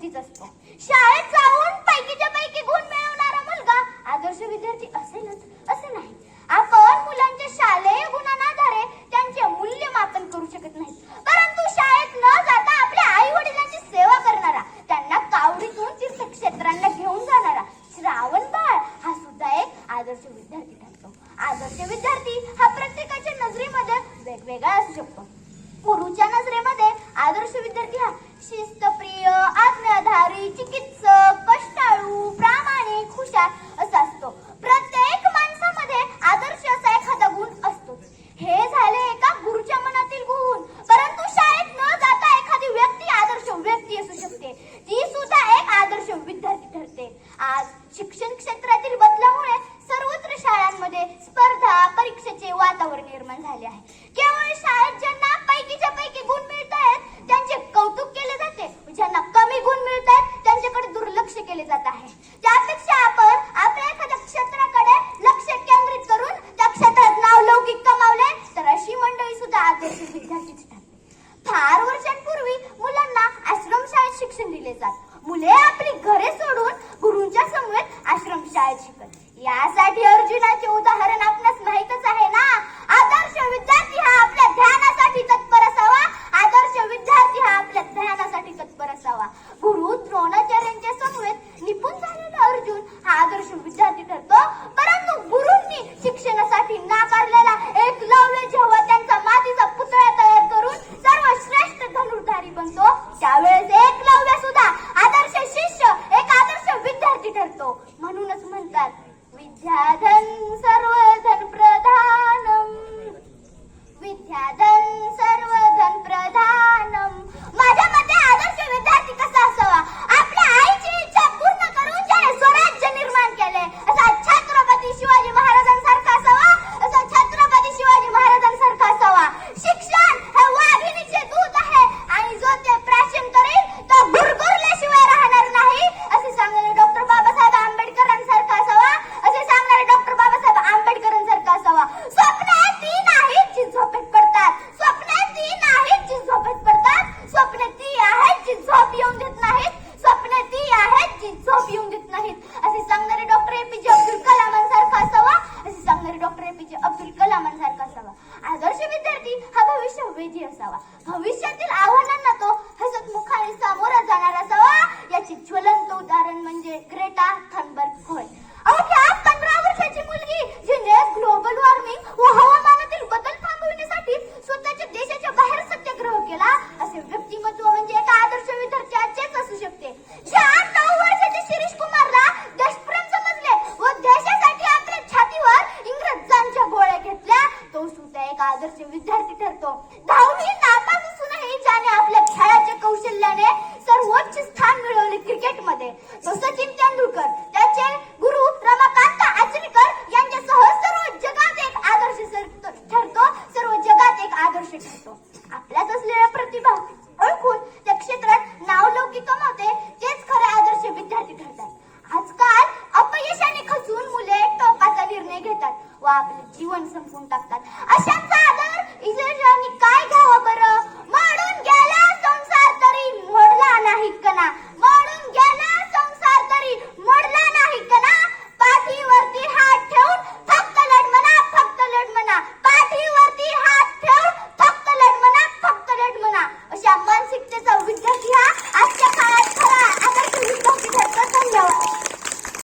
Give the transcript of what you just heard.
विद्यार्थीच असतो. शाळेत जाऊन पैकीच्या पैकी गुण मिळवणारा मुलगा आदर्श विद्यार्थी असेलच असे नाही. आपण मुलांच्या शालेय गुणांना आधारे त्यांचे मूल्यमापन करू शकत नाही, परंतु शाळेत न जाता आपल्या आई वडिलांची सेवा करणारा, त्यांना कावडीतून तीर्थक्षेत्रांना घेऊन जाणारा श्रावण बाळ हा सुद्धा एक आदर्श विद्यार्थी ठरतो. आदर्श विद्यार्थी हा प्रत्येकाच्या नजरेमध्ये वेगवेगळा असू शकतो. गुरुच्या नजरेमध्ये आदर्श विद्यार्थी हा शिस्तप्रिय, आज्ञाधारी, चिकित्सक, कष्टाळू, प्रामाणिक, हुशार असा असतो. प्रत्येक माणसामध्ये आदर्श असा एखादा गुण असतोच. हे झाले एका गुरुच्या मनातील गुण. परंतु शाळेत न जाता एखादी व्यक्ती आदर्श व्यक्ती असू शकते, ती सुद्धा एक आदर्श विद्यार्थी ठरते. आज शिक्षण क्षेत्रातील बदलामुळे सर्वत्र शाळांमध्ये स्पर्धा परीक्षेचे वातावरण निर्माण झाले आहे. केवळ शाळेत ज्यांना पैकीच्या पैकी गुण मिळत आहेत त्यांचे कौतुक केले जाते, ज्यांना कमी गुण मिळत आहेत त्यांच्याकडे दुर्लक्ष केले जात आहे. त्यापेक्षा आपण आपल्या एखाद्या क्षेत्राकडे लक्ष केंद्रित करून त्या क्षेत्रात नावलौकिक कमावले तर अशी मंडळी सुद्धा आदर्श विद्यार्थीच ठरते. फार वर्षांपूर्वी मुलांना आश्रमशाळेत शिक्षण दिले जात. मुले आपली घरे सोडून गुरूंच्या समवेत आश्रमशाळेत शिकत. यासाठी अर्जुनाचे उदाहरण आपणास माहीतच आहे ना. आदर्श विद्यार्थी हा आपल्या ध्यानासाठी तत्पर असावा. आदर्श विद्यार्थी हा आपल्या ध्यानासाठी तत्पर असावा. गुरु द्रोणाचार्यांच्या समवेत निपुण झालेला अर्जुन हा आदर्श विद्यार्थी ठरतो. परंतु गुरूंनी शिक्षणासाठी नाकारलेला एकलव्य जेव्हा त्यांचा मातीचा पुतळा तयार करून सर्वश्रेष्ठ धनुर्धारी बनतो, त्यावेळेस एकलव्य सुद्धा आदर्श शिष्य, एक आदर्श विद्यार्थी ठरतो. म्हणूनच म्हणतात विद्याधन सर्वधन प्रधानम, विद्याधन सर्वधन प्रधानम. माझ्या मते आदर्श विद्यार्थी कसा असावा? आपल्या आईची इच्छा पूर्ण करून ज्याने स्वराज्य निर्माण केले असा छत्रपती शिवाजी महाराजांसारखा असावा, असा छत्रपती शिवाजी महाराजांसारखा असावा. शिक्षण हे वाघिणीचे दूध आहे आणि जो ते प्राशन करेल तो गुरगुरल्याशिवाय राहणार नाही असे सांगणारे डॉक्टर बाबासाहेब आंबेडकरांसारखा असावा, असे सांगणारे डॉक्टर बाबासाहेब आंबेडकरांसारखा असावा. स्वप्ने ती नाहीत जी झोपेत पडतात, स्वप्ने ती नाहीत जी झोपेत पडतात, स्वप्ने ती आहेत जी झोप येऊन देत नाहीत, स्वप्ने ती आहेत जी झोप येऊन देत नाहीत असे सांगणारे डॉक्टर एपीजे अब्दुल कलामांसारखा असावा, असे सांगणारे डॉक्टर एपीजे अब्दुल कलामांसारखा असावा. आदर्श विद्यार्थी हा भविष्यवेधी असावा. भविष्यातील आव्हानांना तो हसत मुखाने सामोरा जाणार असावा. याचे ज्वलंत उदाहरण म्हणजे ग्रेटा थनबर्ग होय. अवघ्या 15 वर्षाची मुलगी जिने ग्लोबल वॉर्मिंग व हवामानातील बदल थांबविण्यासाठी स्वतःच्या देशाच्या बाहेर सत्याग्रह केला, असे व्यक्तिमत्व म्हणजे एका आदर्श विद्यार्थ्याचेच असू शकते. ज्या 9 वर्षाच्या शिरीष कुमारला देशप्रेम समजले व देशासाठी आपल्या छातीवर इंग्रजांच्या गोळ्या घेतल्या, तो सुद्धा एक आदर्श विद्यार्थी ठरतो. 10वी नापास असूनही ज्याने आपल्या खेळाच्या कौशल्याने सर्वोच्च स्थान मिळवले क्रिकेटमध्ये, तो सचिन तेंडुलकर, त्याचे गुरु रमाकांत आचरेकर यांच्यासह सर्व जगात एक आदर्श ठरतो, सर्व जगात एक आदर्श ठरतो. आपल्यात असलेल्या प्रतिभा ओळखून त्या क्षेत्रात नावलौकिक कमावते तेच खरे आदर्श विद्यार्थी ठरतात. आजकाल अपयशाने खचून मुले टोकाचा निर्णय घेतात व आपले जीवन संपवून टाकतात. अशांचा आदर इतरांनी काय